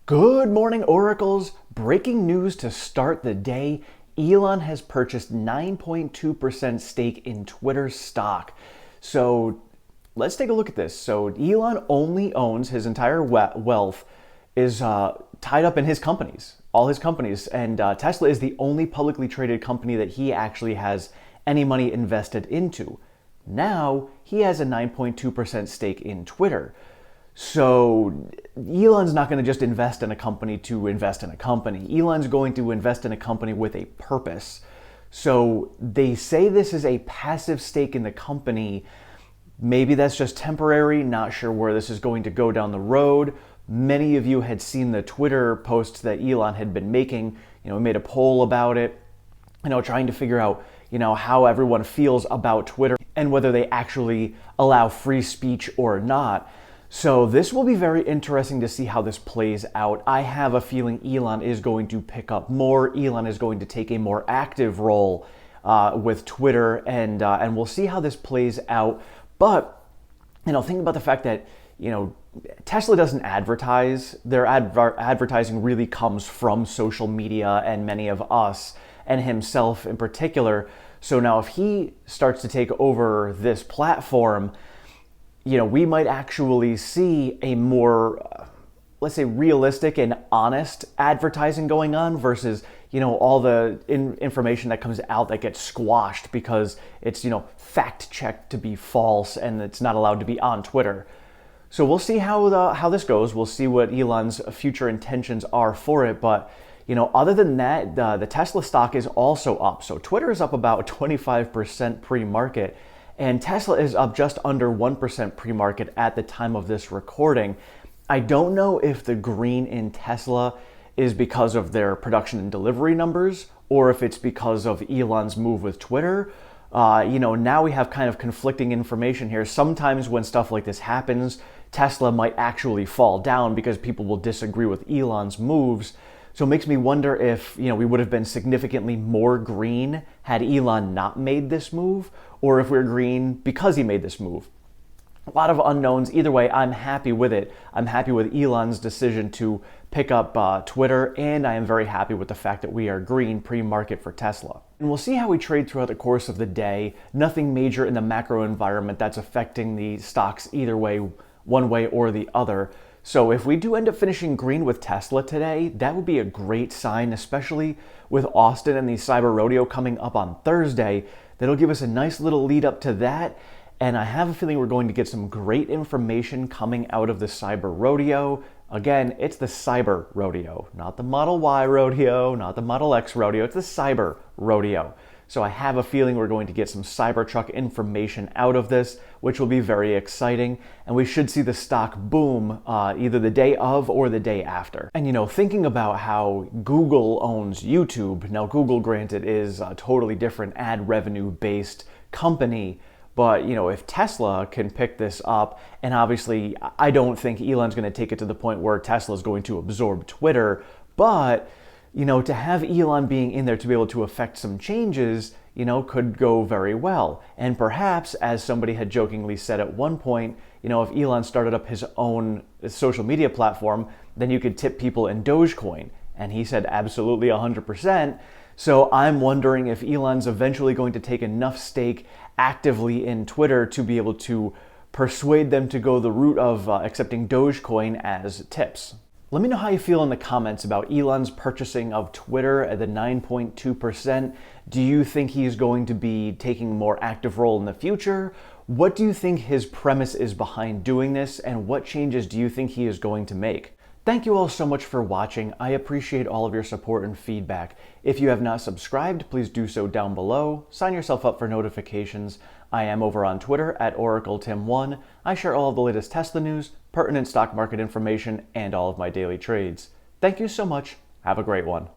Good morning, Oracles. Breaking news to start the day. Elon has purchased 9.2% stake in Twitter stock. So let's take a look at this. So Elon only owns his entire wealth is tied up in his companies, all his companies. And Tesla is the only publicly traded company that he actually has any money invested into. Now he has a 9.2% stake in Twitter. So Elon's not going to just invest in a company to invest in a company. Elon's going to invest in a company with a purpose. So they say this is a passive stake in the company. Maybe that's just temporary, not sure where this is going to go down the road. Many of you had seen the Twitter posts that Elon had been making. He made a poll about it, trying to figure out, how everyone feels about Twitter and whether they actually allow free speech or not. So this will be very interesting to see how this plays out. I have a feeling Elon is going to pick up more. Elon is going to take a more active role with Twitter, and we'll see how this plays out. But think about the fact that Tesla doesn't advertise. Their advertising really comes from social media and many of us and himself in particular. So now if he starts to take over this platform, we might actually see a more, let's say, realistic and honest advertising going on versus, all the information that comes out that gets squashed because it's, fact-checked to be false and it's not allowed to be on Twitter. So we'll see how this goes. We'll see what Elon's future intentions are for it. But, other than that, the Tesla stock is also up. So Twitter is up about 25% pre-market. And Tesla is up just under 1% pre-market at the time of this recording. I don't know if the green in Tesla is because of their production and delivery numbers or if it's because of Elon's move with Twitter. Now we have kind of conflicting information here. Sometimes when stuff like this happens, Tesla might actually fall down because people will disagree with Elon's moves. So it makes me wonder if, we would have been significantly more green had Elon not made this move, or if we're green because he made this move. A lot of unknowns. Either way, I'm happy with it. I'm happy with Elon's decision to pick up Twitter, and I am very happy with the fact that we are green pre-market for Tesla. And we'll see how we trade throughout the course of the day. Nothing major in the macro environment that's affecting the stocks either way, one way or the other. So if we do end up finishing green with Tesla today, that would be a great sign, especially with Austin and the Cyber Rodeo coming up on Thursday. That'll give us a nice little lead up to that. And I have a feeling we're going to get some great information coming out of the Cyber Rodeo. Again, it's the Cyber Rodeo, not the Model Y Rodeo, not the Model X Rodeo. It's the Cyber Rodeo. So I have a feeling we're going to get some Cybertruck information out of this, which will be very exciting. And we should see the stock boom either the day of or the day after. And thinking about how Google owns YouTube. Now Google, granted, is a totally different ad revenue based company. But, if Tesla can pick this up, and obviously I don't think Elon's going to take it to the point where Tesla is going to absorb Twitter, but to have Elon being in there to be able to affect some changes, could go very well. And perhaps, as somebody had jokingly said at one point, if Elon started up his own social media platform, then you could tip people in Dogecoin. And he said absolutely 100%. So I'm wondering if Elon's eventually going to take enough stake actively in Twitter to be able to persuade them to go the route of accepting Dogecoin as tips. Let me know how you feel in the comments about Elon's purchasing of Twitter at the 9.2%. Do you think he's going to be taking a more active role in the future? What do you think his premise is behind doing this, and what changes do you think he is going to make? Thank you all so much for watching. I appreciate all of your support and feedback. If you have not subscribed, please do so down below. Sign yourself up for notifications. I am over on Twitter at OracleTim1. I share all of the latest Tesla news, pertinent stock market information, and all of my daily trades. Thank you so much. Have a great one.